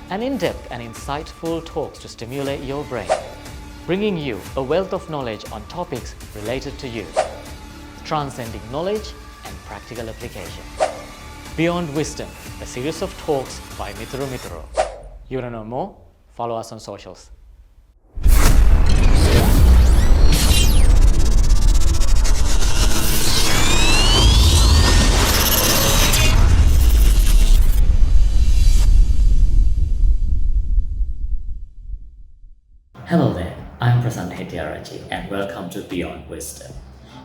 and in-depth and insightful talks to stimulate your brain, bringing you a wealth of knowledge on topics related to you, transcending knowledge and practical application. Beyond Wisdom, a series of talks by Mitro Mitro. You want to know more? Follow us on socials. Hello there, I'm Prasanth Hetiarachi and welcome to Beyond Wisdom.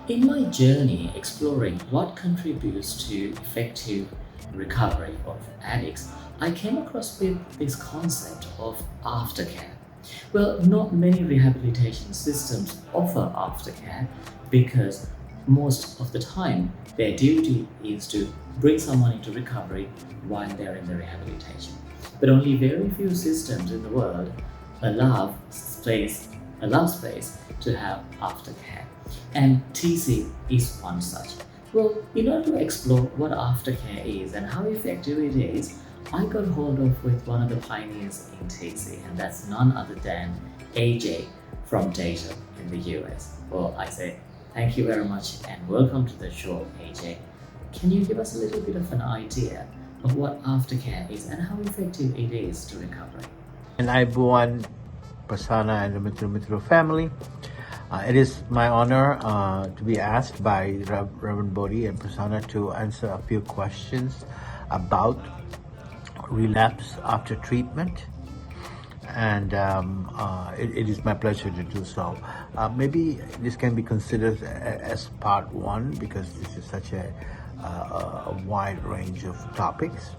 In my journey exploring what contributes to effective recovery of addicts, I came across with this concept of aftercare. Well, not many rehabilitation systems offer aftercare because most of the time their duty is to bring someone into recovery while they're in the rehabilitation. But only very few systems in the world allow space to have aftercare, and TC is one such. Well, in order to explore what aftercare is and how effective it is, I got hold of with one of the pioneers in TC, and that's none other than AJ from Data in the US. Well, I say thank you very much and welcome to the show, AJ. Can you give us a little bit of an idea of what aftercare is and how effective it is to recovery? And Ibuan, Prasanna, and the Mitro family. It is my honor to be asked by Reverend Bodhi and Prasanna to answer a few questions about relapse after treatment. And it is my pleasure to do so. Maybe this can be considered as part one because this is such a wide range of topics.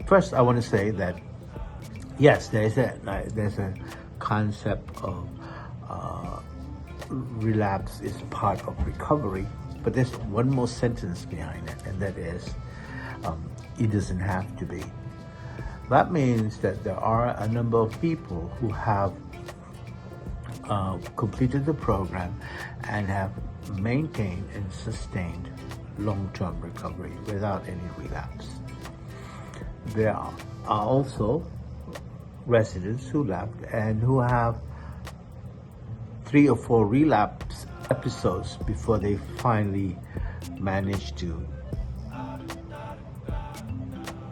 First, I want to say that yes, there's a concept of relapse is part of recovery, but there's one more sentence behind it, and that is it doesn't have to be. That means that there are a number of people who have completed the program and have maintained and sustained long-term recovery without any relapse. There are also residents who left and who have 3 or 4 relapse episodes before they finally manage to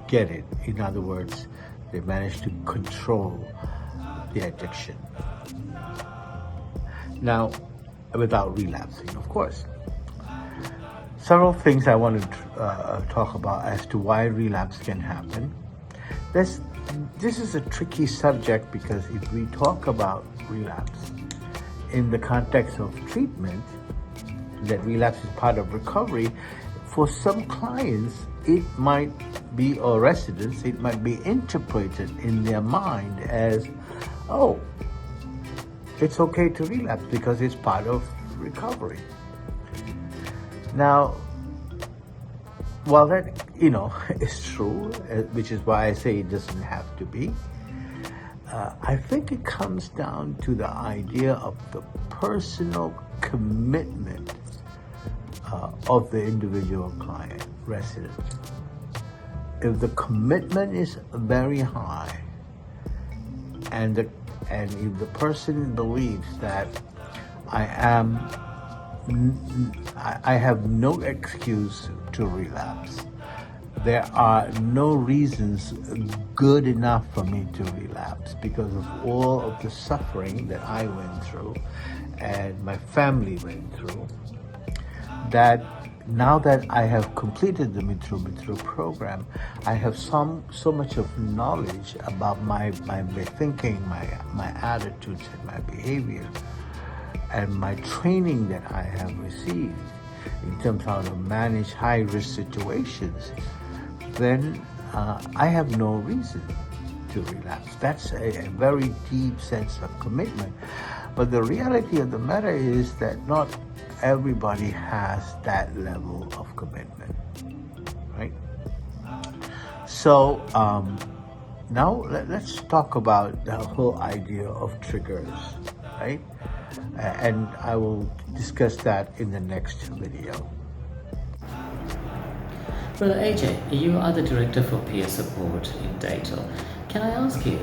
get it. In other words, they manage to control the addiction. Now, without relapsing, of course. Several things I want to talk about as to why relapse can happen. This is a tricky subject because if we talk about relapse in the context of treatment, that relapse is part of recovery, for some clients it might be, or residents, it might be interpreted in their mind as, oh, it's okay to relapse because it's part of recovery. Now, while that, is true, which is why I say it doesn't have to be, I think it comes down to the idea of the personal commitment of the individual client, resident. If the commitment is very high, and if the person believes that I have no excuse to relapse, there are no reasons good enough for me to relapse because of all of the suffering that I went through and my family went through, that now that I have completed the Mitro program, I have so much of knowledge about my thinking, my attitudes and my behavior, and my training that I have received in terms of how to manage high-risk situations, then I have no reason to relapse. That's a very deep sense of commitment. But the reality of the matter is that not everybody has that level of commitment, right? So now let's talk about the whole idea of triggers, right? And I will discuss that in the next video. Well, AJ, you are the director for peer support in Data. Can I ask you,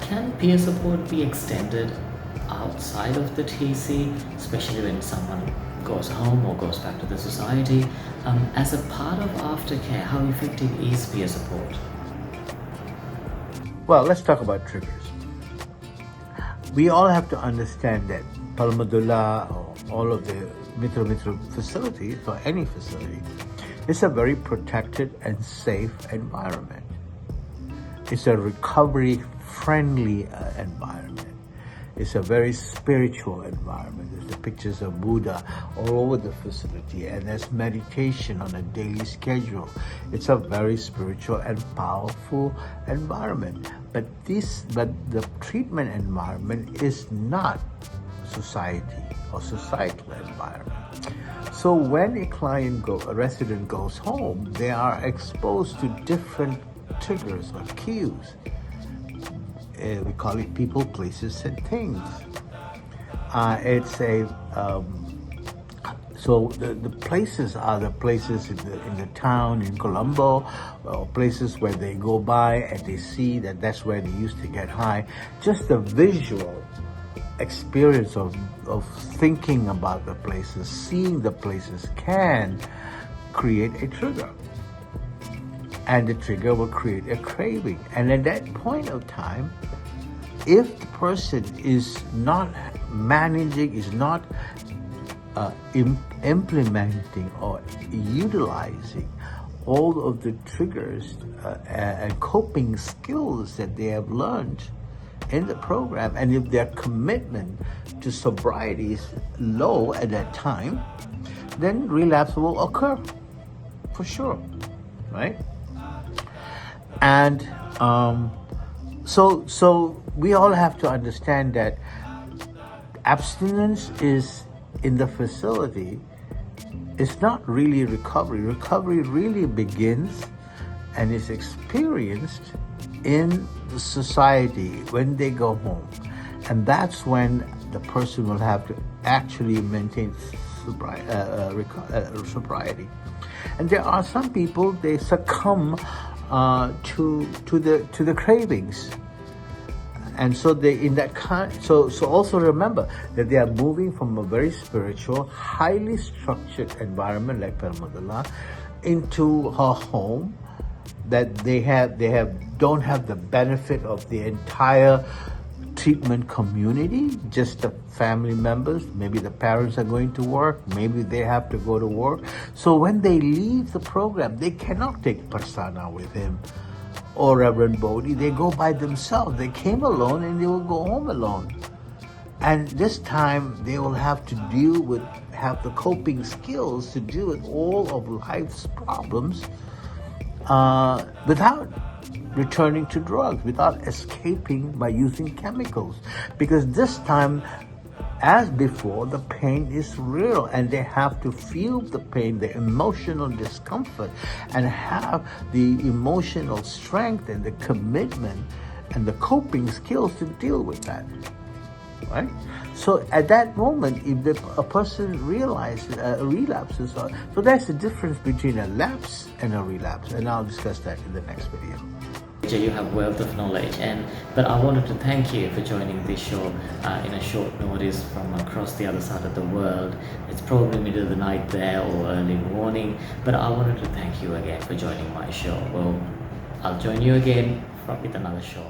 can peer support be extended outside of the TC, especially when someone goes home or goes back to the society? As a part of aftercare, how effective is peer support? Well, let's talk about triggers. We all have to understand that Palmadullah or all of the Mitra facilities or any facility is a very protected and safe environment. It's a recovery friendly environment. It's a very spiritual environment. There's the pictures of Buddha all over the facility, and there's meditation on a daily schedule. It's a very spiritual and powerful environment. But the treatment environment is not society or societal environment. So when a resident goes home, they are exposed to different triggers or cues. We call it people, places, and things. So the places are the places in the town in Colombo, or places where they go by and they see that that's where they used to get high. Just the visual experience of thinking about the places, seeing the places can create a trigger. And the trigger will create a craving. And at that point of time, if the person is not managing, is not implementing or utilizing all of the triggers and coping skills that they have learned in the program, and if their commitment to sobriety is low at that time, then relapse will occur for sure, right? And so we all have to understand that abstinence is in the facility. It's not really recovery. Recovery really begins and is experienced in the society when they go home. And that's when the person will have to actually maintain sobriety. And there are some people, they succumb to the cravings, and so so also remember that they are moving from a very spiritual, highly structured environment like Paramadala into a home that they don't have the benefit of the entire treatment community, just the family members. Maybe the parents are going to work, maybe they have to go to work. So when they leave the program, they cannot take Prasanna with him or Reverend Bodhi. They go by themselves. They came alone and they will go home alone. And this time they will have to have the coping skills to deal with all of life's problems without returning to drugs, without escaping by using chemicals. Because this time, as before, the pain is real and they have to feel the pain, the emotional discomfort, and have the emotional strength and the commitment and the coping skills to deal with that. Right? So at that moment, if a person relapses, so that's the difference between a lapse and a relapse, and I'll discuss that in the next video. You have wealth of knowledge, but I wanted to thank you for joining this show in a short notice from across the other side of the world. It's probably middle of the night there or early morning, but I wanted to thank you again for joining my show. Well, I'll join you again with another show.